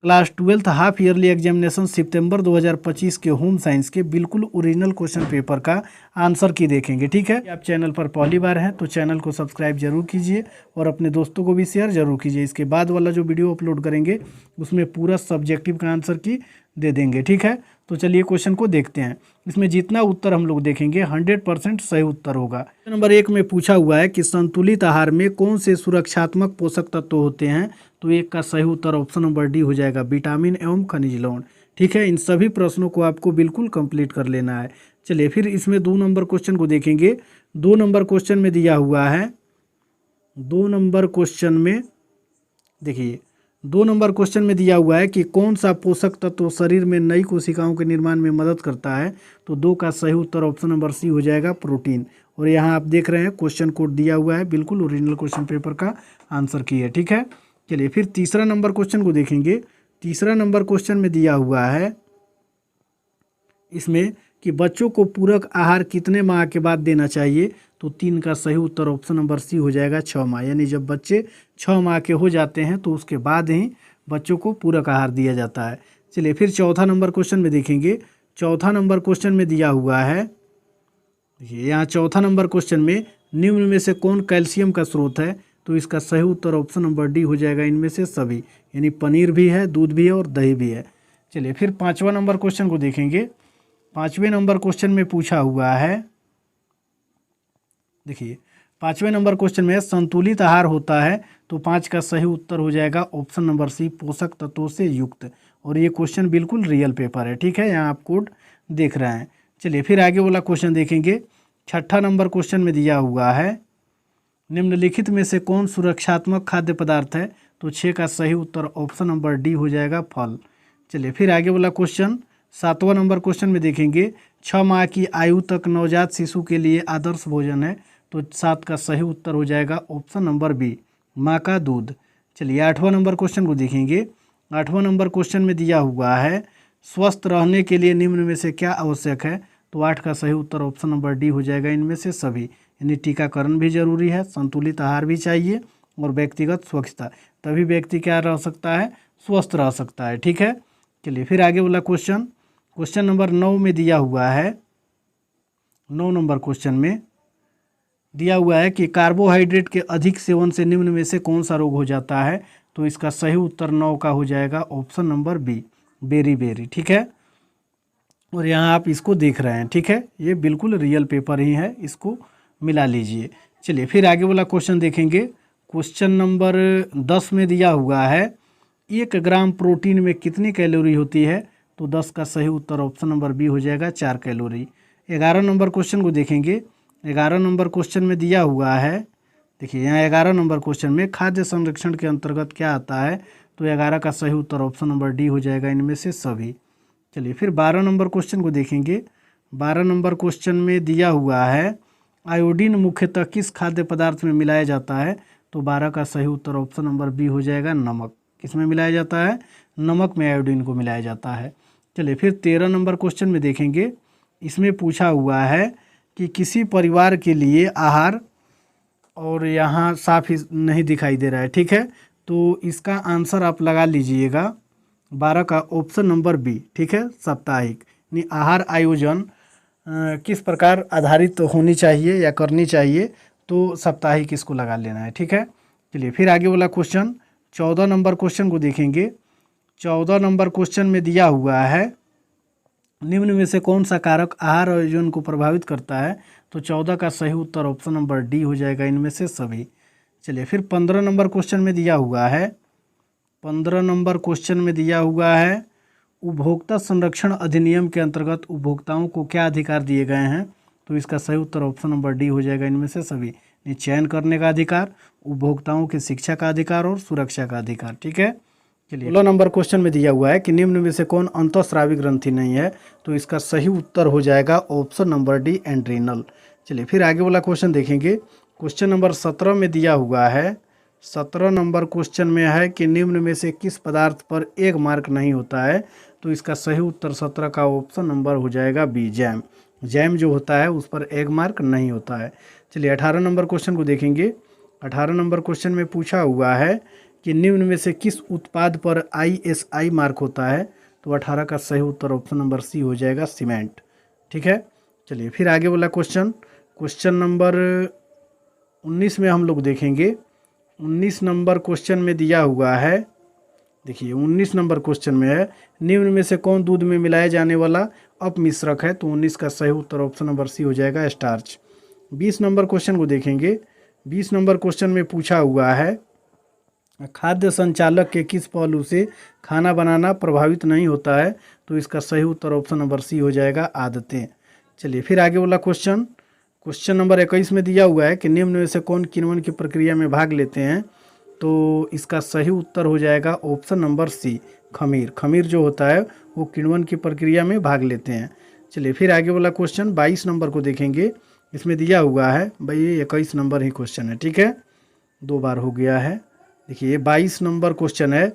Class 12th half yearly examination सितंबर 2025 के home science के बिल्कुल ओरिजिनल क्वेश्चन पेपर का आंसर की देखेंगे। ठीक है, आप चैनल पर पहली बार हैं तो चैनल को सब्सक्राइब जरूर कीजिए और अपने दोस्तों को भी शेयर जरूर कीजिए। इसके बाद वाला जो वीडियो अपलोड करेंगे उसमें पूरा सब्जेक्टिव का आंसर की दे देंगे। ठीक है, तो चलिए क्वेश्चन को देखते हैं। इसमें जितना उत्तर हम लोग देखेंगे 100% सही उत्तर होगा। नंबर 1 में पूछा हुआ है कि संतुलित आहार में कौन से सुरक्षात्मक पोषक तत्व होते हैं, तो एक का सही उत्तर ऑप्शन नंबर डी हो जाएगा, विटामिन एवं खनिज लवण। ठीक है, इन सभी प्रश्नों को आपको बिल्कुल कंप्लीट कर लेना है। चलिए फिर इसमें 2 नंबर क्वेश्चन को देखेंगे। 2 नंबर क्वेश्चन में दिया हुआ है, 2 नंबर क्वेश्चन में देखिए 2 नंबर क्वेश्चन में दिया हुआ है कि कौन सा पोषक तत्व शरीर में नई कोशिकाओं के निर्माण में मदद करता है, तो 2 का सही उत्तर ऑप्शन नंबर सी हो जाएगा, प्रोटीन। और यहाँ आप देख रहे हैं क्वेश्चन कोड दिया हुआ है, बिल्कुल ओरिजिनल क्वेश्चन पेपर का आंसर की है। ठीक है, चलिए फिर तीसरा नंबर क्वेश्चन को देखेंगे। तीसरा नंबर क्वेश्चन में दिया हुआ है इसमें कि बच्चों को पूरक आहार कितने माह के बाद देना चाहिए, तो 3 का सही उत्तर ऑप्शन नंबर सी हो जाएगा, 6 माह। यानी जब बच्चे 6 माह के हो जाते हैं तो उसके बाद ही बच्चों को पूरक आहार दिया जाता है। चलिए फिर चौथा नंबर क्वेश्चन में देखेंगे। चौथा नंबर क्वेश्चन में दिया हुआ है, देखिए यहाँ चौथा नंबर क्वेश्चन में निम्न में से कौन कैल्शियम का स्रोत है, तो इसका सही उत्तर ऑप्शन नंबर डी हो जाएगा, इनमें से सभी। यानी पनीर भी है, दूध भी है और दही भी है। चलिए फिर 5वां नंबर क्वेश्चन को देखेंगे। 5वें नंबर क्वेश्चन में पूछा हुआ है, देखिए 5वें नंबर क्वेश्चन में संतुलित आहार होता है, तो 5 का सही उत्तर हो जाएगा ऑप्शन नंबर सी, पोषक तत्वों से युक्त। और ये क्वेश्चन बिल्कुल रियल पेपर है। ठीक है, यहाँ आप कोड देख रहे हैं। चलिए फिर आगे वाला क्वेश्चन देखेंगे। 6ठा नंबर क्वेश्चन में दिया हुआ है, निम्नलिखित में से कौन सुरक्षात्मक खाद्य पदार्थ है, तो 6 का सही उत्तर ऑप्शन नंबर डी हो जाएगा, फल। चलिए फिर आगे वाला क्वेश्चन 7वां नंबर क्वेश्चन में देखेंगे। 6 माह की आयु तक नवजात शिशु के लिए आदर्श भोजन है, तो 7 का सही उत्तर हो जाएगा ऑप्शन नंबर बी, माँ का दूध। चलिए 8वां नंबर क्वेश्चन को देखेंगे। 8वां नंबर क्वेश्चन में दिया हुआ है, स्वस्थ रहने के लिए निम्न में से क्या आवश्यक है, तो 8 का सही उत्तर ऑप्शन नंबर डी हो जाएगा, इनमें से सभी। यानी टीकाकरण भी जरूरी है, संतुलित आहार भी चाहिए और व्यक्तिगत स्वच्छता, तभी व्यक्ति क्या रह सकता है, स्वस्थ रह सकता है। ठीक है, चलिए फिर आगे वाला क्वेश्चन नंबर 9 में दिया हुआ है। 9 नंबर क्वेश्चन में दिया हुआ है कि कार्बोहाइड्रेट के अधिक सेवन से निम्न में से कौन सा रोग हो जाता है, तो इसका सही उत्तर 9 का हो जाएगा ऑप्शन नंबर बी, बेरी। ठीक है, और यहाँ आप इसको देख रहे हैं। ठीक है, ये बिल्कुल रियल पेपर ही है, इसको मिला लीजिए। चलिए फिर आगे वाला क्वेश्चन देखेंगे। क्वेश्चन नंबर 10 में दिया हुआ है, 1 ग्राम प्रोटीन में कितनी कैलोरी होती है, तो 10 का सही उत्तर ऑप्शन नंबर बी हो जाएगा, 4 कैलोरी। 11 नंबर क्वेश्चन को देखेंगे। 11 नंबर क्वेश्चन में दिया हुआ है, देखिए यहाँ 11 नंबर क्वेश्चन में खाद्य संरक्षण के अंतर्गत क्या आता है, तो 11 का सही उत्तर ऑप्शन नंबर डी हो जाएगा, इनमें से सभी। चलिए फिर 12 नंबर क्वेश्चन को देखेंगे। 12 नंबर क्वेश्चन में दिया हुआ है, आयोडीन मुख्यतः किस खाद्य पदार्थ में मिलाया जाता है, तो 12 का सही उत्तर ऑप्शन नंबर बी हो जाएगा, नमक। किसमें मिलाया जाता है, नमक में आयोडीन को मिलाया जाता है। चलिए फिर 13 नंबर क्वेश्चन में देखेंगे। इसमें पूछा हुआ है कि किसी परिवार के लिए आहार, और यहाँ साफ ही नहीं दिखाई दे रहा है। ठीक है, तो इसका आंसर आप लगा लीजिएगा 12 का ऑप्शन नंबर बी। ठीक है, साप्ताहिक यानी आहार आयोजन किस प्रकार आधारित होनी चाहिए या करनी चाहिए, तो साप्ताहिक इसको लगा लेना है। ठीक है, चलिए फिर आगे वाला क्वेश्चन 14 नंबर क्वेश्चन को देखेंगे। 14 नंबर क्वेश्चन में दिया हुआ है, निम्न में से कौन सा कारक आहार आयोजन को प्रभावित करता है, तो 14 का सही उत्तर ऑप्शन नंबर डी हो जाएगा, इनमें से सभी। चलिए फिर 15 नंबर क्वेश्चन में दिया हुआ है। 15 नंबर क्वेश्चन में दिया हुआ है, उपभोक्ता संरक्षण अधिनियम के अंतर्गत उपभोक्ताओं को क्या अधिकार दिए गए हैं, तो इसका सही उत्तर ऑप्शन नंबर डी हो जाएगा, इनमें से सभी। चयन करने का अधिकार, उपभोक्ताओं की शिक्षा का अधिकार और सुरक्षा का अधिकार। ठीक है, चलिए 16 नंबर क्वेश्चन में दिया हुआ है कि निम्न में से कौन अंतःस्रावी ग्रंथि नहीं है, तो इसका सही उत्तर हो जाएगा ऑप्शन नंबर डी, एंड्रीनल। चलिए फिर आगे वाला क्वेश्चन देखेंगे। क्वेश्चन नंबर 17 में दिया हुआ है। 17 नंबर क्वेश्चन में है कि निम्न में से किस पदार्थ पर 1 मार्क नहीं होता है, तो इसका सही उत्तर 17 का ऑप्शन नंबर हो जाएगा बी, जैम। जैम जो होता है उस पर 1 मार्क नहीं होता है। चलिए 18 नंबर क्वेश्चन को देखेंगे। 18 नंबर क्वेश्चन में पूछा हुआ है कि निम्न में से किस उत्पाद पर ISI मार्क होता है, तो 18 का सही उत्तर ऑप्शन नंबर सी हो जाएगा, सीमेंट। ठीक है, चलिए फिर आगे वाला क्वेश्चन नंबर 19 में हम लोग देखेंगे। 19 नंबर क्वेश्चन में दिया हुआ है, देखिए 19 नंबर क्वेश्चन में है, निम्न में से कौन दूध में मिलाया जाने वाला अपमिश्रक है, तो 19 का सही उत्तर ऑप्शन नंबर सी हो जाएगा, स्टार्च। 20 नंबर क्वेश्चन को देखेंगे। 20 नंबर क्वेश्चन में पूछा हुआ है, खाद्य संचालक के किस पहलू से खाना बनाना प्रभावित नहीं होता है, तो इसका सही उत्तर ऑप्शन नंबर सी हो जाएगा, आदतें। चलिए फिर आगे वाला क्वेश्चन नंबर 21 में दिया हुआ है कि निम्न में से कौन किण्वन की प्रक्रिया में भाग लेते हैं, तो इसका सही उत्तर हो जाएगा ऑप्शन नंबर सी, खमीर। खमीर जो होता है वो किण्वन की प्रक्रिया में भाग लेते हैं। चलिए फिर आगे वाला क्वेश्चन 22 नंबर को देखेंगे। इसमें दिया हुआ है, भाई ये 21 नंबर ही क्वेश्चन है, ठीक है, 2 बार हो गया है। देखिए ये 22 नंबर क्वेश्चन है,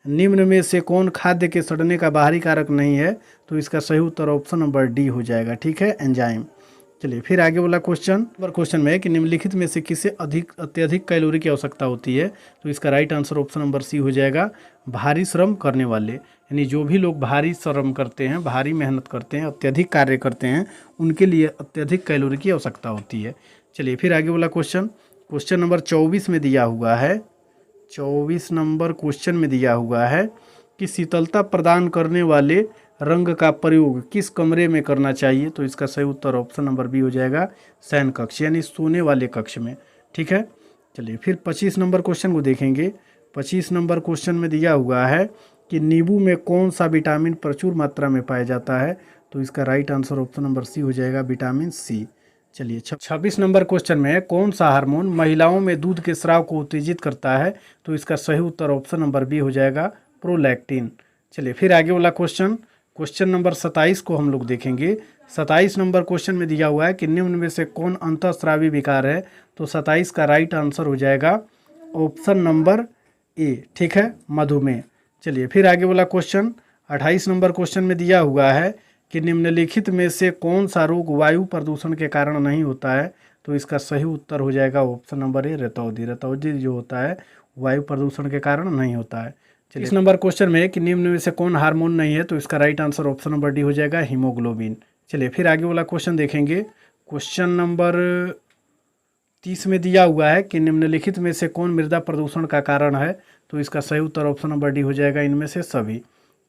निम्न में से कौन खाद्य के सड़ने का बाहरी कारक नहीं है, तो इसका सही उत्तर ऑप्शन नंबर डी हो जाएगा, ठीक है, एंजाइम। चलिए फिर आगे वाला क्वेश्चन में है कि निम्नलिखित में से किसे अत्यधिक कैलोरी की आवश्यकता होती है, तो इसका right answer option number C हो जाएगा, भारी श्रम करने वाले। यानी जो भी लोग भारी श्रम करते हैं, भारी मेहनत करते हैं, अत्यधिक कार्य करते हैं, उनके लिए अत्यधिक कैलोरी की आवश्यकता होती है। चलिए फिर आगे वाला क्वेश्चन नंबर 24 में दिया हुआ है। 24 नंबर क्वेश्चन में दिया हुआ है कि शीतलता प्रदान करने वाले रंग का प्रयोग किस कमरे में करना चाहिए, तो इसका सही उत्तर ऑप्शन नंबर बी हो जाएगा, शयन कक्ष, यानी सोने वाले कक्ष में। ठीक है, चलिए फिर 25 नंबर क्वेश्चन को देखेंगे। 25 नंबर क्वेश्चन में दिया हुआ है कि नींबू में कौन सा विटामिन प्रचुर मात्रा में पाया जाता है, तो इसका right answer option number C हो जाएगा, विटामिन सी। चलिए 26 नंबर क्वेश्चन में कौन सा हार्मोन महिलाओं में दूध के स्राव को उत्तेजित करता है, तो इसका सही उत्तर ऑप्शन नंबर बी हो जाएगा, प्रोलैक्टिन। चलिए फिर आगे वाला क्वेश्चन नंबर 27 को हम लोग देखेंगे। 27 नंबर क्वेश्चन में दिया हुआ है कि निम्न में से कौन अंतःस्रावी विकार है, तो 27 का राइट आंसर हो जाएगा ऑप्शन नंबर ए, ठीक है, मधुमेह। चलिए फिर आगे वाला 28 नंबर क्वेश्चन में दिया हुआ है कि निम्नलिखित में से कौन सा रोग वायु प्रदूषण के कारण नहीं होता है, तो इसका सही उत्तर हो जाएगा ऑप्शन नंबर ए, रतौंधी। रतौंधी जो होता है वायु प्रदूषण के कारण नहीं होता है। चलिए इस नंबर क्वेश्चन में है कि निम्न में से कौन हार्मोन नहीं है, तो इसका right answer option number D हो जाएगा, हीमोग्लोबिन। चलिए फिर आगे वाला क्वेश्चन देखेंगे। क्वेश्चन नंबर 30 में दिया हुआ है कि निम्नलिखित में से कौन मृदा प्रदूषण का कारण है, तो इसका सही उत्तर ऑप्शन नंबर डी हो जाएगा, इनमें से सभी।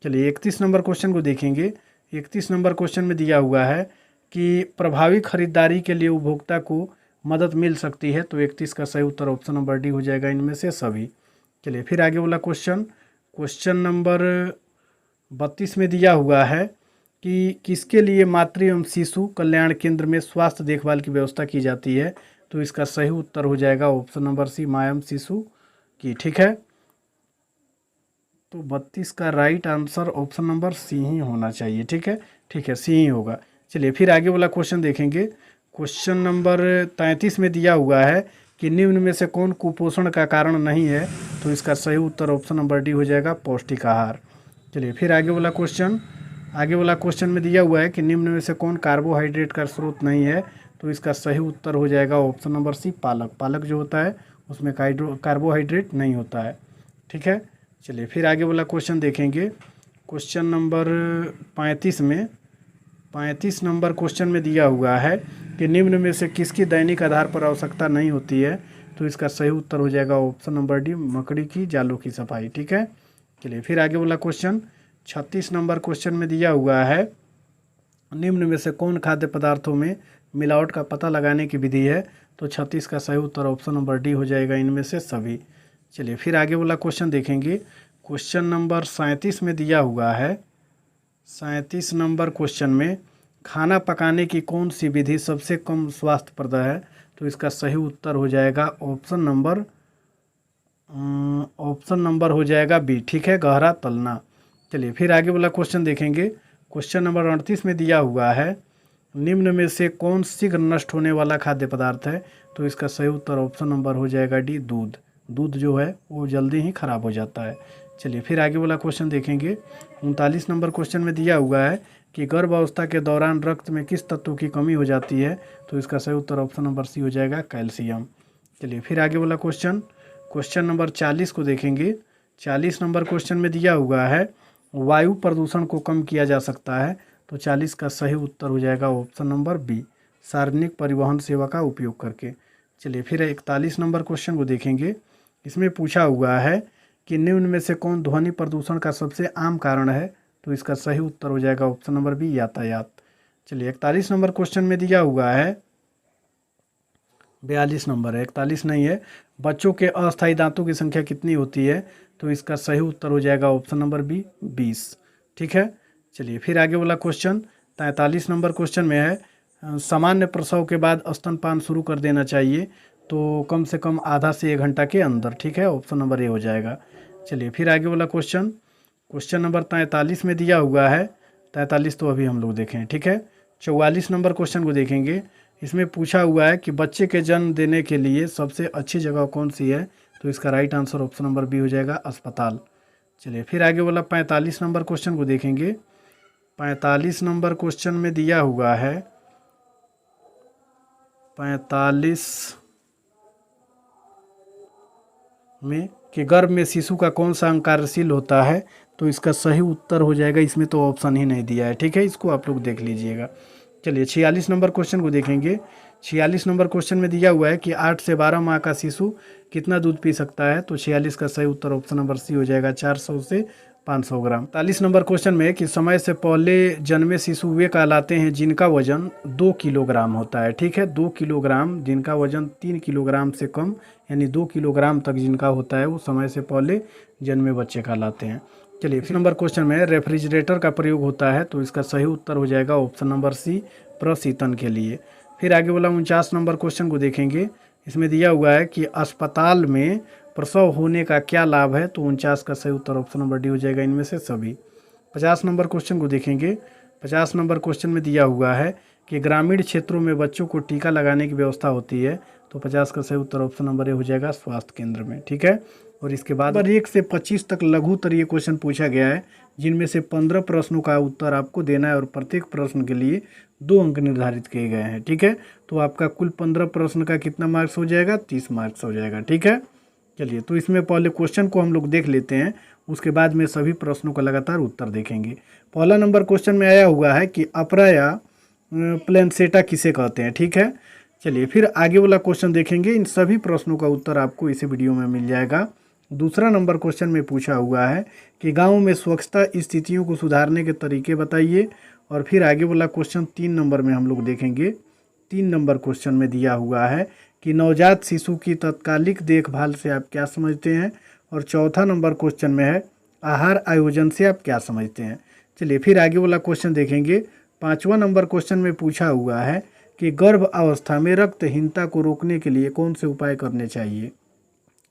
चलिए 31 नंबर क्वेश्चन को देखेंगे। 31 नंबर क्वेश्चन में दिया हुआ है कि प्रभावी खरीदारी के लिए उपभोक्ता को मदद मिल सकती है, तो 31 का सही उत्तर ऑप्शन नंबर डी हो जाएगा, इनमें से सभी। चलिए फिर आगे वाला क्वेश्चन नंबर 32 में दिया हुआ है कि किसके लिए मातृ एवं शिशु कल्याण केंद्र में स्वास्थ्य देखभाल की व्यवस्था की जाती है, तो इसका सही उत्तर हो जाएगा ऑप्शन नंबर सी, माँ एवं शिशु की। ठीक है, तो 32 का right answer option number C ही होना चाहिए। ठीक है, सी ही होगा। चलिए फिर आगे वाला क्वेश्चन देखेंगे। क्वेश्चन नंबर 33 में दिया हुआ है कि निम्न में से कौन कुपोषण का कारण नहीं है, तो इसका सही उत्तर ऑप्शन नंबर डी हो जाएगा, पौष्टिक आहार। चलिए फिर आगे वाला क्वेश्चन में दिया हुआ है कि निम्न में से कौन कार्बोहाइड्रेट का स्रोत नहीं है, तो इसका सही उत्तर हो जाएगा ऑप्शन नंबर सी, पालक। पालक जो होता है उसमें कार्बोहाइड्रेट नहीं होता है। ठीक है, चलिए फिर आगे वाला क्वेश्चन देखेंगे। क्वेश्चन नंबर 35 नंबर क्वेश्चन में दिया हुआ है कि निम्न में से किसकी दैनिक आधार पर आवश्यकता नहीं होती है, तो इसका सही उत्तर हो जाएगा ऑप्शन नंबर डी, मकड़ी की जालों की सफाई। ठीक है, चलिए फिर आगे वाला 36 नंबर क्वेश्चन में दिया हुआ है, निम्न में से कौन खाद्य पदार्थों में मिलावट का पता लगाने की विधि है, तो 36 का सही उत्तर ऑप्शन नंबर डी हो जाएगा, इनमें से सभी। चलिए फिर आगे वाला क्वेश्चन देखेंगे। क्वेश्चन नंबर 37 में दिया हुआ है। 37 नंबर क्वेश्चन में खाना पकाने की कौन सी विधि सबसे कम स्वास्थ्यप्रद है, तो इसका सही उत्तर हो जाएगा ऑप्शन नंबर हो जाएगा बी। ठीक है, गहरा तलना। चलिए फिर आगे वाला क्वेश्चन देखेंगे। क्वेश्चन नंबर 38 में दिया हुआ है, निम्न में से कौन शीघ्र नष्ट होने वाला खाद्य पदार्थ है, तो इसका सही उत्तर ऑप्शन नंबर हो जाएगा डी, दूध। दूध जो है वो जल्दी ही खराब हो जाता है। चलिए फिर आगे वाला क्वेश्चन देखेंगे। 39 नंबर क्वेश्चन में दिया हुआ है कि गर्भावस्था के दौरान रक्त में किस तत्व की कमी हो जाती है, तो इसका सही उत्तर ऑप्शन नंबर सी हो जाएगा, कैल्शियम। चलिए फिर आगे वाला क्वेश्चन नंबर 40 को देखेंगे। 40 नंबर क्वेश्चन में दिया हुआ है वायु प्रदूषण को कम किया जा सकता है, तो 40 का सही उत्तर हो जाएगा ऑप्शन नंबर बी, सार्वजनिक परिवहन सेवा का उपयोग करके। चलिए फिर 41 नंबर क्वेश्चन को देखेंगे। इसमें पूछा हुआ है कि निम्न में से कौन ध्वनि प्रदूषण का सबसे आम कारण है, तो इसका सही उत्तर हो जाएगा ऑप्शन नंबर बी, यातायात। चलिए 41 नंबर क्वेश्चन में दिया हुआ है 42 नंबर है, 41 नहीं है, बच्चों के अस्थायी दांतों की संख्या कितनी होती है, तो इसका सही उत्तर हो जाएगा ऑप्शन नंबर बी, 20। ठीक है। चलिए फिर आगे वाला क्वेश्चन 43 नंबर क्वेश्चन में है सामान्य प्रसव के बाद स्तनपान शुरू कर देना चाहिए, तो कम से कम आधा से 1 घंटा के अंदर। ठीक है, ऑप्शन नंबर ए हो जाएगा। चलिए फिर आगे वाला क्वेश्चन नंबर 43 में दिया हुआ है, 43 तो अभी हम लोग देखें। ठीक है, 44 नंबर क्वेश्चन को देखेंगे। इसमें पूछा हुआ है कि बच्चे के जन्म देने के लिए सबसे अच्छी जगह कौन सी है, तो इसका right answer option number B हो जाएगा, अस्पताल। चलिए फिर आगे वाला 45 नंबर क्वेश्चन को देखेंगे। 45 नंबर क्वेश्चन में दिया हुआ है 45 में कि गर्भ में शिशु का कौन सा अंग कार्यशील होता है, तो इसका सही उत्तर हो जाएगा, इसमें तो ऑप्शन ही नहीं दिया है। ठीक है, इसको आप लोग देख लीजिएगा। चलिए 46 नंबर क्वेश्चन को देखेंगे। 46 नंबर क्वेश्चन में दिया हुआ है कि 8 से 12 माह का शिशु कितना दूध पी सकता है, तो 46 का सही उत्तर ऑप्शन नंबर सी हो जाएगा, 400 से 500 ग्राम। 45 नंबर क्वेश्चन में कि समय से पहले जन्मे शिशु वे कहलाते हैं जिनका वजन 2 किलोग्राम होता है। ठीक है, 2 किलोग्राम, जिनका वजन 3 किलोग्राम से कम यानी 2 किलोग्राम तक जिनका होता है वो समय से पहले जन्मे बच्चे कहलाते हैं। चलिए फिर नंबर क्वेश्चन में रेफ्रिजरेटर का प्रयोग होता है, तो इसका सही उत्तर हो जाएगा ऑप्शन नंबर सी, प्रशीतन के लिए। फिर आगे वाला 49 नंबर क्वेश्चन को देखेंगे। इसमें दिया हुआ है कि अस्पताल में प्रसव होने का क्या लाभ है, तो 49 का सही उत्तर ऑप्शन नंबर डी हो जाएगा, इनमें से सभी। 50 नंबर क्वेश्चन को देखेंगे। 50 नंबर क्वेश्चन में दिया हुआ है कि ग्रामीण क्षेत्रों में बच्चों को टीका लगाने की व्यवस्था होती है, तो 50 का सही उत्तर ऑप्शन नंबर ए हो जाएगा, स्वास्थ्य केंद्र में। ठीक है, और इसके बाद नंबर 1 से 25 तक लघु उत्तरीय क्वेश्चन पूछा गया है, जिनमें से 15 प्रश्नों का उत्तर आपको देना है और प्रत्येक प्रश्न के लिए 2 अंक निर्धारित किए गए हैं। ठीक है, तो आपका कुल 15 प्रश्न का कितना मार्क्स हो जाएगा, 30 मार्क्स हो जाएगा। ठीक है, चलिए तो इसमें पहले क्वेश्चन को हम लोग देख लेते हैं, उसके बाद में सभी प्रश्नों का लगातार उत्तर देखेंगे। पहला नंबर क्वेश्चन में आया हुआ है कि अपरा या प्लेनसेटा किसे कहते हैं। ठीक है, चलिए फिर आगे वाला क्वेश्चन देखेंगे। इन सभी प्रश्नों का उत्तर आपको इसी वीडियो में मिल जाएगा। दूसरा नंबर क्वेश्चन में पूछा हुआ है कि गांव में स्वच्छता स्थितियों को सुधारने के तरीके बताइए, और फिर आगे वाला क्वेश्चन 3 नंबर में हम लोग देखेंगे। 3 नंबर क्वेश्चन में दिया हुआ है कि नवजात शिशु की तत्कालिक देखभाल से आप क्या समझते हैं, और चौथा नंबर क्वेश्चन में है आहार आयोजन से आप क्या समझते हैं। चलिए फिर आगे वाला क्वेश्चन देखेंगे। 5वां नंबर क्वेश्चन में पूछा हुआ है कि गर्भ अवस्था में रक्तहीनता को रोकने के लिए कौन से उपाय करने चाहिए,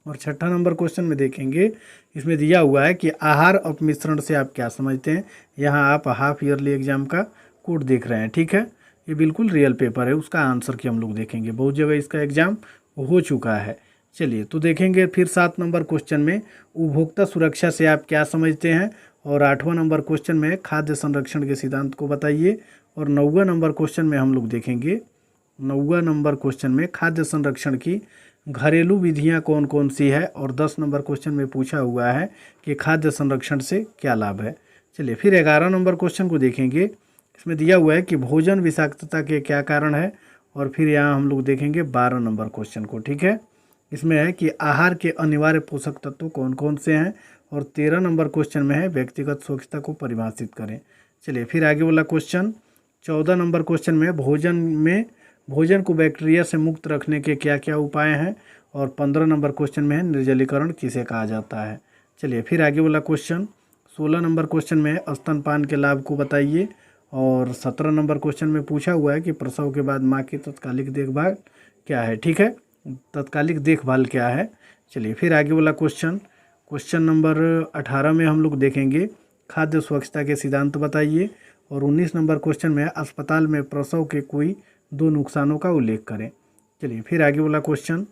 और 6ठा नंबर क्वेश्चन में देखेंगे। इसमें दिया हुआ है कि आहार अपमिश्रण से आप क्या समझते हैं। यहाँ आप हाफ ईयरली एग्जाम का कोड देख रहे हैं। ठीक है, ये बिल्कुल रियल पेपर है, उसका आंसर की हम लोग देखेंगे, बहुत जगह इसका एग्जाम हो चुका है। चलिए तो देखेंगे फिर 7 नंबर क्वेश्चन में उपभोक्ता सुरक्षा से आप क्या समझते हैं, और 8वां नंबर क्वेश्चन में खाद्य संरक्षण के सिद्धांत को बताइए, और 9वां नंबर क्वेश्चन में हम लोग देखेंगे 9वां नंबर क्वेश्चन में खाद्य संरक्षण की घरेलू विधियां कौन कौन सी है, और 10 नंबर क्वेश्चन में पूछा हुआ है कि खाद्य संरक्षण से क्या लाभ है। चलिए फिर 11 नंबर क्वेश्चन को देखेंगे। इसमें दिया हुआ है कि भोजन विषाक्तता के क्या कारण है, और फिर यहाँ हम लोग देखेंगे 12 नंबर क्वेश्चन को। ठीक है, इसमें है कि आहार के अनिवार्य पोषक तत्व कौन कौन से हैं, और 13 नंबर क्वेश्चन में है व्यक्तिगत स्वच्छता को परिभाषित करें। चलिए फिर आगे वाला क्वेश्चन 14 नंबर क्वेश्चन में भोजन को बैक्टीरिया से मुक्त रखने के क्या क्या उपाय हैं, और 15 नंबर क्वेश्चन में है निर्जलीकरण किसे कहा जाता है। चलिए फिर आगे वाला क्वेश्चन 16 नंबर क्वेश्चन में है स्तनपान के लाभ को बताइए, और 17 नंबर क्वेश्चन में पूछा हुआ है कि प्रसव के बाद माँ की तत्कालिक देखभाल क्या है। ठीक है, तत्कालिक देखभाल क्या है। चलिए फिर आगे वाला क्वेश्चन नंबर 18 में हम लोग देखेंगे खाद्य स्वच्छता के सिद्धांत बताइए, और 19 नंबर क्वेश्चन में अस्पताल में प्रसव के कोई 2 नुकसानों का उल्लेख करें। चलिए फिर आगे वाला क्वेश्चन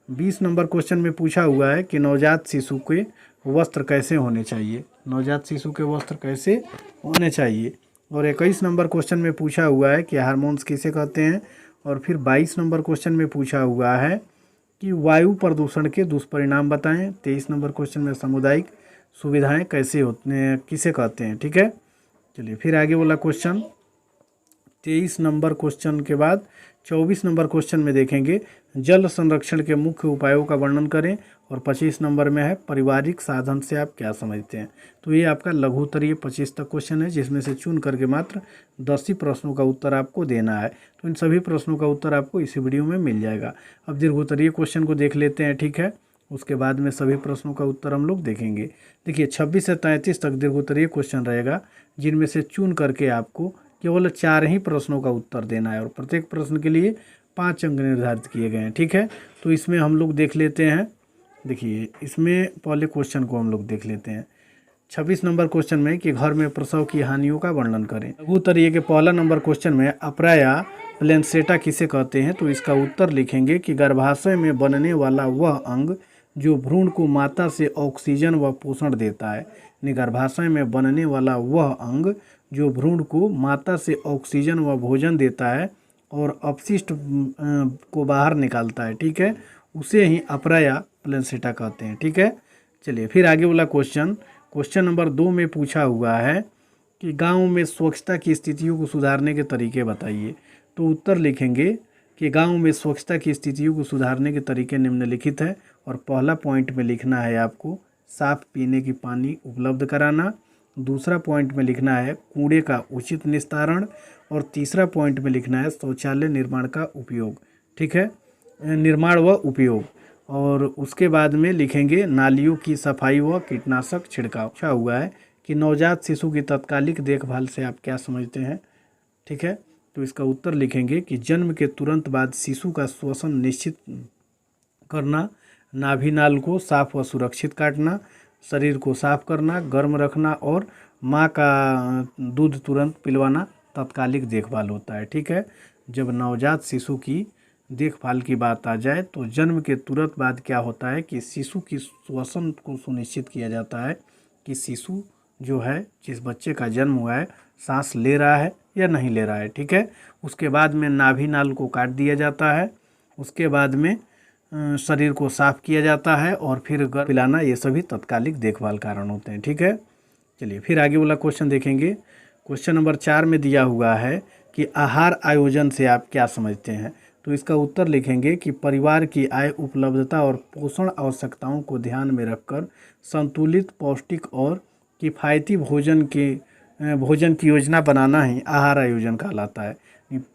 20 नंबर क्वेश्चन में पूछा हुआ है कि नवजात शिशु के वस्त्र कैसे होने चाहिए, नवजात शिशु के वस्त्र कैसे होने चाहिए। और 21 नंबर क्वेश्चन में पूछा हुआ है कि हार्मोन्स किसे कहते हैं, और फिर 22 नंबर क्वेश्चन में पूछा हुआ है कि वायु प्रदूषण के दुष्परिणाम बताएं। 23 नंबर क्वेश्चन में सामुदायिक सुविधाएं कैसे होते हैं, किसे कहते हैं, ठीक है। चलिए फिर आगे बोला क्वेश्चन 23 नंबर क्वेश्चन के बाद 24 नंबर क्वेश्चन में देखेंगे जल संरक्षण के मुख्य उपायों का वर्णन करें, और 25 नंबर में है पारिवारिक साधन से आप क्या समझते हैं। तो ये आपका लघु उत्तरीय 25 तक क्वेश्चन है, जिसमें से चुन करके मात्र 10 ही प्रश्नों का उत्तर आपको देना है। तो इन सभी प्रश्नों का उत्तर आपको इसी वीडियो में मिल जाएगा। अब दीर्घोत्तरीय क्वेश्चन को देख लेते हैं, ठीक है। उसके बाद में सभी प्रश्नों का उत्तर हम लोग देखेंगे। देखिए 26 से 33 तक दीर्घोत्तरीय क्वेश्चन रहेगा, जिनमें से चुन करके आपको केवल 4 ही प्रश्नों का उत्तर देना है, और प्रत्येक प्रश्न के लिए 5 अंक निर्धारित किए गए हैं, ठीक है। तो इसमें हम लोग देख लेते हैं। देखिए इसमें पहले क्वेश्चन को हम लोग देख लेते हैं। 26 नंबर क्वेश्चन में कि घर में प्रसव की हानियों का वर्णन करें। लघु उत्तरीय के पहला नंबर क्वेश्चन में अप्राया प्लेसेंटा किसे कहते हैं। तो इसका उत्तर लिखेंगे कि गर्भाशय में बनने वाला वह अंग जो भ्रूण को माता से ऑक्सीजन व पोषण देता है। यानी गर्भाशय में बनने वाला वह अंग जो भ्रूण को माता से ऑक्सीजन व भोजन देता है और अपशिष्ट को बाहर निकालता है, ठीक है, उसे ही अप्राया प्लेसेंटा कहते हैं, ठीक है। चलिए फिर आगे वाला क्वेश्चन नंबर 2 में पूछा हुआ है कि गांव में स्वच्छता की स्थितियों को सुधारने के तरीके बताइए। तो उत्तर लिखेंगे कि गांव में स्वच्छता की स्थितियों को सुधारने के तरीके निम्नलिखित है, और पहला पॉइंट में लिखना है आपको साफ पीने की पानी उपलब्ध कराना, दूसरा पॉइंट में लिखना है कूड़े का उचित निस्तारण, और तीसरा पॉइंट में लिखना है शौचालय निर्माण का उपयोग, ठीक है, निर्माण व उपयोग। और उसके बाद में लिखेंगे नालियों की सफाई व कीटनाशक छिड़काव। अच्छा हुआ है कि नवजात शिशु की तत्कालिक देखभाल से आप क्या समझते हैं, ठीक है। तो इसका उत्तर लिखेंगे कि जन्म के तुरंत बाद शिशु का श्वसन निश्चित करना, नाभि को साफ व सुरक्षित काटना, शरीर को साफ करना, गर्म रखना, और माँ का दूध तुरंत पिलवाना तत्कालिक देखभाल होता है, ठीक है। जब नवजात शिशु की देखभाल की बात आ जाए तो जन्म के तुरंत बाद क्या होता है कि शिशु की श्वसन को सुनिश्चित किया जाता है कि शिशु जो है, जिस बच्चे का जन्म हुआ है, सांस ले रहा है या नहीं ले रहा है, ठीक है। उसके बाद में नाभि को काट दिया जाता है, उसके बाद में शरीर को साफ किया जाता है, और फिर पिलाना, ये सभी तत्कालिक देखभाल कारण होते हैं, ठीक है। चलिए फिर आगे वाला क्वेश्चन देखेंगे। क्वेश्चन नंबर 4 में दिया हुआ है कि आहार आयोजन से आप क्या समझते हैं। तो इसका उत्तर लिखेंगे कि परिवार की आय उपलब्धता और पोषण आवश्यकताओं को ध्यान में रखकर संतुलित, पौष्टिक और किफ़ायती भोजन की योजना बनाना ही आहार आयोजन कहलाता है।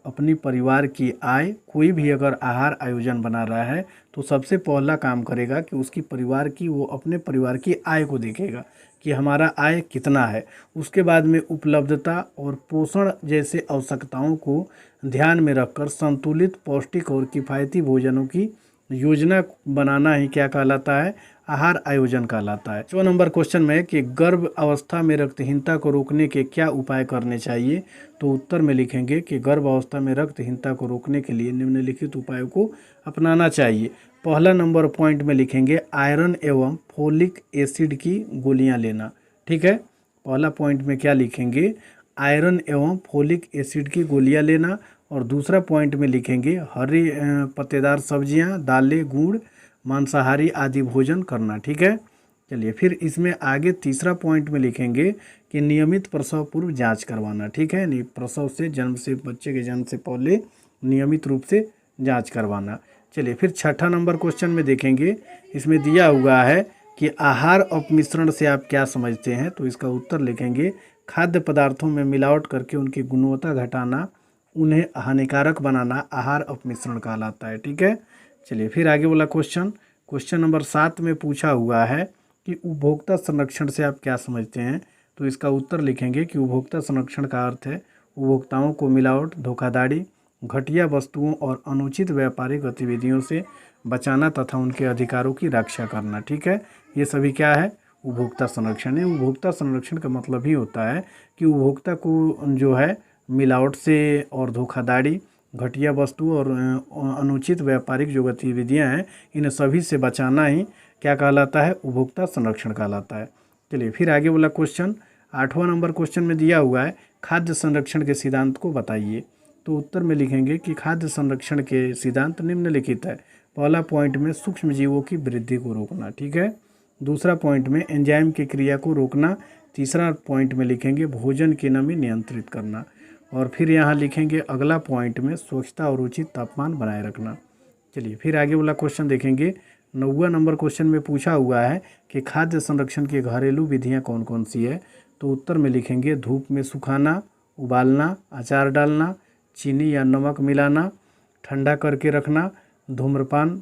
अपनी परिवार की आय, कोई भी अगर आहार आयोजन बना रहा है तो सबसे पहला काम करेगा कि उसकी परिवार की, वो अपने परिवार की आय को देखेगा कि हमारा आय कितना है। उसके बाद में उपलब्धता और पोषण जैसे आवश्यकताओं को ध्यान में रखकर संतुलित, पौष्टिक और किफ़ायती भोजनों की योजना बनाना ही क्या कहलाता है, आहार आयोजन कहलाता है। 6 नंबर क्वेश्चन में कि गर्भ अवस्था में रक्तहीनता को रोकने के क्या उपाय करने चाहिए। तो उत्तर में लिखेंगे कि गर्भ अवस्था में रक्तहीनता को रोकने के लिए निम्नलिखित उपायों को अपनाना चाहिए। पहला नंबर पॉइंट में लिखेंगे आयरन एवं फोलिक एसिड की गोलियां लेना, ठीक है। पहला पॉइंट में क्या लिखेंगे, आयरन एवं फोलिक एसिड की गोलियां लेना, और दूसरा पॉइंट में लिखेंगे हरी पत्तेदार सब्जियां, दालें, गुड़, मांसाहारी आदि भोजन करना, ठीक है। चलिए फिर इसमें आगे तीसरा पॉइंट में लिखेंगे कि नियमित प्रसव पूर्व जांच करवाना, ठीक है। प्रसव से बच्चे के जन्म से पहले नियमित रूप से जांच करवाना। चलिए फिर छठा नंबर क्वेश्चन में देखेंगे। इसमें दिया हुआ है कि आहार अपमिश्रण से आप क्या समझते हैं। तो इसका उत्तर लिखेंगे खाद्य पदार्थों में मिलावट करके उनकी गुणवत्ता घटाना, उन्हें हानिकारक बनाना आहार अपमिश्रण कहलाता है, ठीक है। चलिए फिर आगे वाला क्वेश्चन नंबर 7 में पूछा हुआ है कि उपभोक्ता संरक्षण से आप क्या समझते हैं। तो इसका उत्तर लिखेंगे कि उपभोक्ता संरक्षण का अर्थ है उपभोक्ताओं को मिलावट, धोखाधड़ी, घटिया वस्तुओं और अनुचित व्यापारिक गतिविधियों से बचाना तथा उनके अधिकारों की रक्षा करना, ठीक है। ये सभी क्या है, उपभोक्ता संरक्षण है। उपभोक्ता संरक्षण का मतलब ही होता है कि उपभोक्ता को जो है मिलावट से और धोखाधड़ी, घटिया वस्तु और अनुचित व्यापारिक जो गतिविधियाँ हैं, इन सभी से बचाना ही क्या कहलाता है, उपभोक्ता संरक्षण कहलाता है। चलिए फिर आगे वाला क्वेश्चन 8वां नंबर क्वेश्चन में दिया हुआ है खाद्य संरक्षण के सिद्धांत को बताइए। तो उत्तर में लिखेंगे कि खाद्य संरक्षण के सिद्धांत निम्नलिखित है। पहला पॉइंट में सूक्ष्म जीवों की वृद्धि को रोकना, ठीक है। दूसरा पॉइंट में एंजाइम की क्रिया को रोकना। तीसरा पॉइंट में लिखेंगे भोजन की नमी नियंत्रित करना। और फिर यहाँ लिखेंगे अगला पॉइंट में स्वच्छता और उचित तापमान बनाए रखना। चलिए फिर आगे वाला क्वेश्चन देखेंगे। 9वां नंबर क्वेश्चन में पूछा हुआ है कि खाद्य संरक्षण की घरेलू विधियाँ कौन कौन सी है। तो उत्तर में लिखेंगे धूप में सुखाना, उबालना, अचार डालना, चीनी या नमक मिलाना, ठंडा करके रखना, धूम्रपान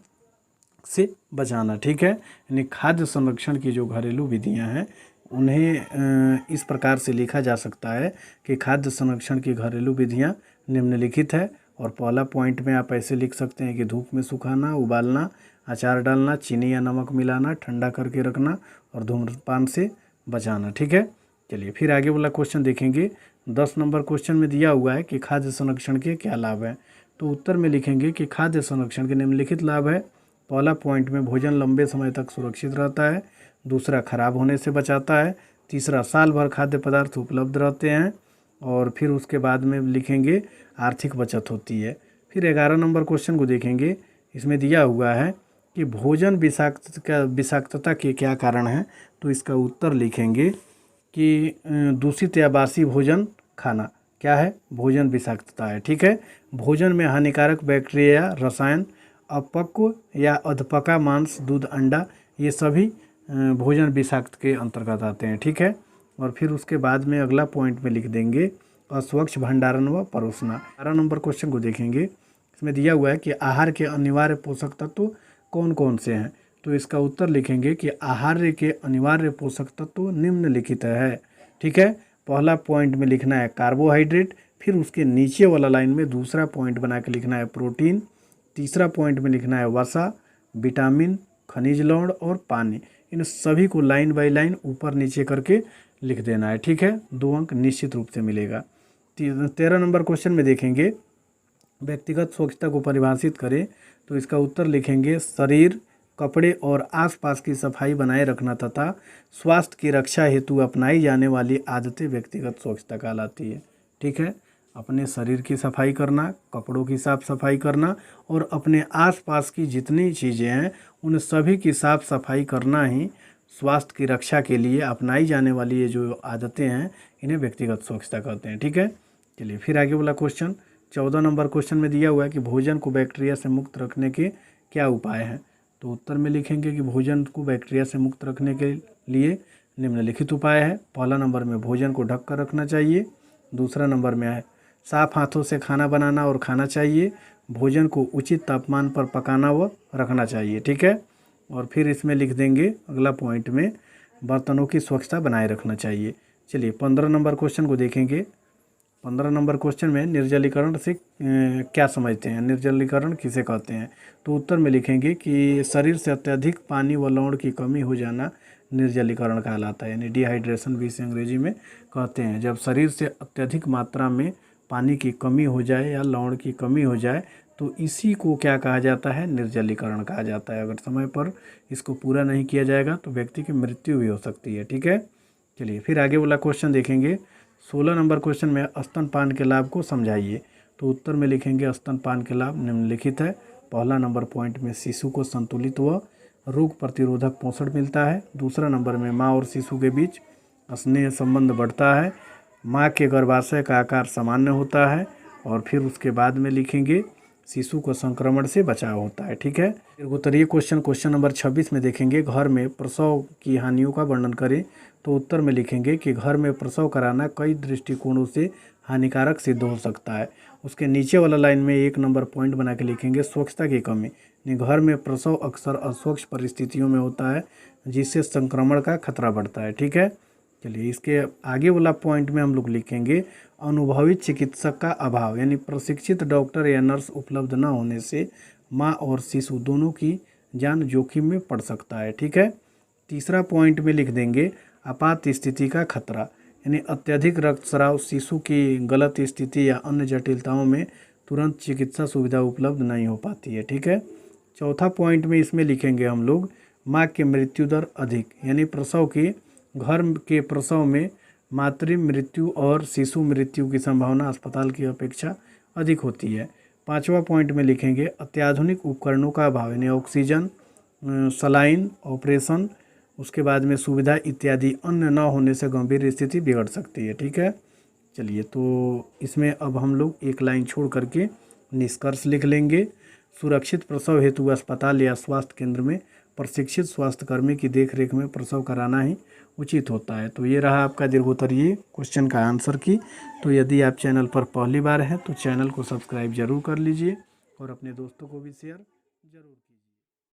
से बचाना, ठीक है। यानी खाद्य संरक्षण की जो घरेलू विधियां हैं उन्हें इस प्रकार से लिखा जा सकता है कि खाद्य संरक्षण की घरेलू विधियां निम्नलिखित है। और पहला पॉइंट में आप ऐसे लिख सकते हैं कि धूप में सुखाना, उबालना, अचार डालना, चीनी या नमक मिलाना, ठंडा करके रखना और धूम्रपान से बचाना, ठीक है। चलिए फिर आगे वाला क्वेश्चन देखेंगे। 10 नंबर क्वेश्चन में दिया हुआ है कि खाद्य संरक्षण के क्या लाभ हैं। तो उत्तर में लिखेंगे कि खाद्य संरक्षण के निम्नलिखित लाभ है। पहला पॉइंट में भोजन लंबे समय तक सुरक्षित रहता है। दूसरा खराब होने से बचाता है। तीसरा साल भर खाद्य पदार्थ उपलब्ध रहते हैं। और फिर उसके बाद में लिखेंगे आर्थिक बचत होती है। फिर 11 नंबर क्वेश्चन को देखेंगे। इसमें दिया हुआ है कि भोजन विषाक्तता के क्या कारण हैं। तो इसका उत्तर लिखेंगे कि दूषित या बासी भोजन खाना क्या है, भोजन विषाक्तता है, ठीक है। भोजन में हानिकारक बैक्टीरिया, रसायन, अपक्व या अधपका मांस, दूध, अंडा, ये सभी भोजन विषाक्त के अंतर्गत आते हैं, ठीक है। और फिर उसके बाद में अगला पॉइंट में लिख देंगे अस्वच्छ भंडारण व परोसना। 12 नंबर क्वेश्चन को देखेंगे। इसमें दिया हुआ है कि आहार के अनिवार्य पोषक तत्व कौन कौन से हैं। तो इसका उत्तर लिखेंगे कि आहार के अनिवार्य पोषक तत्व निम्नलिखित है, ठीक है। पहला पॉइंट में लिखना है कार्बोहाइड्रेट, फिर उसके नीचे वाला लाइन में दूसरा पॉइंट बना के लिखना है प्रोटीन, तीसरा पॉइंट में लिखना है वसा, विटामिन, खनिज लवण और पानी। इन सभी को लाइन बाय लाइन ऊपर नीचे करके लिख देना है, ठीक है। 2 अंक निश्चित रूप से मिलेगा। 13 नंबर क्वेश्चन में देखेंगे व्यक्तिगत स्वच्छता को परिभाषित करें। तो इसका उत्तर लिखेंगे शरीर, कपड़े और आसपास की सफाई बनाए रखना तथा स्वास्थ्य की रक्षा हेतु अपनाई जाने वाली आदतें व्यक्तिगत स्वच्छता कहलाती है, ठीक है। अपने शरीर की सफाई करना, कपड़ों की साफ सफाई करना और अपने आसपास की जितनी चीज़ें हैं उन सभी की साफ सफाई करना ही स्वास्थ्य की रक्षा के लिए अपनाई जाने वाली ये जो आदतें हैं इन्हें व्यक्तिगत स्वच्छता कहते हैं, ठीक है। चलिए फिर आगे वाला क्वेश्चन 14 नंबर क्वेश्चन में दिया हुआ है कि भोजन को बैक्टीरिया से मुक्त रखने के क्या उपाय हैं। तो उत्तर में लिखेंगे कि भोजन को बैक्टीरिया से मुक्त रखने के लिए निम्नलिखित उपाय है। पहला नंबर में भोजन को ढक कर रखना चाहिए। दूसरा नंबर में है साफ हाथों से खाना बनाना और खाना चाहिए। भोजन को उचित तापमान पर पकाना व रखना चाहिए, ठीक है। और फिर इसमें लिख देंगे अगला पॉइंट में बर्तनों की स्वच्छता बनाए रखना चाहिए। चलिए 15 नंबर क्वेश्चन को देखेंगे। 15 नंबर क्वेश्चन में निर्जलीकरण से क्या समझते हैं, निर्जलीकरण किसे कहते हैं। तो उत्तर में लिखेंगे कि शरीर से अत्यधिक पानी व लवण की कमी हो जाना निर्जलीकरण कहलाता है, यानी डिहाइड्रेशन भी इसे अंग्रेजी में कहते हैं। जब शरीर से अत्यधिक मात्रा में पानी की कमी हो जाए या लवण की कमी हो जाए तो इसी को क्या कहा जाता है, निर्जलीकरण कहा जाता है। अगर समय पर इसको पूरा नहीं किया जाएगा तो व्यक्ति की मृत्यु भी हो सकती है, ठीक है। चलिए फिर आगे वाला क्वेश्चन देखेंगे। 16 नंबर क्वेश्चन में स्तनपान के लाभ को समझाइए। तो उत्तर में लिखेंगे स्तनपान के लाभ निम्नलिखित है। पहला नंबर पॉइंट में शिशु को संतुलित व रोग प्रतिरोधक पोषण मिलता है। दूसरा नंबर में माँ और शिशु के बीच स्नेह संबंध बढ़ता है। माँ के गर्भाशय का आकार सामान्य होता है। और फिर उसके बाद में लिखेंगे शिशु को संक्रमण से बचाव होता है, ठीक है। फिर उत्तरीय क्वेश्चन नंबर 26 में देखेंगे घर में प्रसव की हानियों का वर्णन करें। तो उत्तर में लिखेंगे कि घर में प्रसव कराना कई दृष्टिकोणों से हानिकारक सिद्ध हो सकता है। उसके नीचे वाला लाइन में 1 नंबर पॉइंट बना के लिखेंगे स्वच्छता की कमी, यानी घर में प्रसव अक्सर अस्वच्छ परिस्थितियों में होता है जिससे संक्रमण का खतरा बढ़ता है, ठीक है। चलिए इसके आगे वाला पॉइंट में हम लोग लिखेंगे अनुभवी चिकित्सक का अभाव, यानी प्रशिक्षित डॉक्टर या नर्स उपलब्ध न होने से माँ और शिशु दोनों की जान जोखिम में पड़ सकता है, ठीक है। तीसरा पॉइंट में लिख देंगे आपात स्थिति का खतरा, यानी अत्यधिक रक्तस्राव, शिशु की गलत स्थिति या अन्य जटिलताओं में तुरंत चिकित्सा सुविधा उपलब्ध नहीं हो पाती है, ठीक है। चौथा पॉइंट में इसमें लिखेंगे हम लोग माँ की मृत्यु दर अधिक, यानी प्रसव की घर के प्रसव में मातृ मृत्यु और शिशु मृत्यु की संभावना अस्पताल की अपेक्षा अधिक होती है। 5वां पॉइंट में लिखेंगे अत्याधुनिक उपकरणों का अभाव, यानी ऑक्सीजन, सलाइन, ऑपरेशन, उसके बाद में सुविधा इत्यादि अन्य न होने से गंभीर स्थिति बिगड़ सकती है। ठीक है, चलिए तो इसमें अब हम लोग एक लाइन छोड़ करके निष्कर्ष लिख लेंगे। सुरक्षित प्रसव हेतु अस्पताल या स्वास्थ्य केंद्र में प्रशिक्षित स्वास्थ्यकर्मी की देखरेख में प्रसव कराना ही उचित होता है। तो ये रहा आपका दीर्घोत्तरीय क्वेश्चन का आंसर की। तो यदि आप चैनल पर पहली बार हैं तो चैनल को सब्सक्राइब जरूर कर लीजिए और अपने दोस्तों को भी शेयर जरूर कीजिए।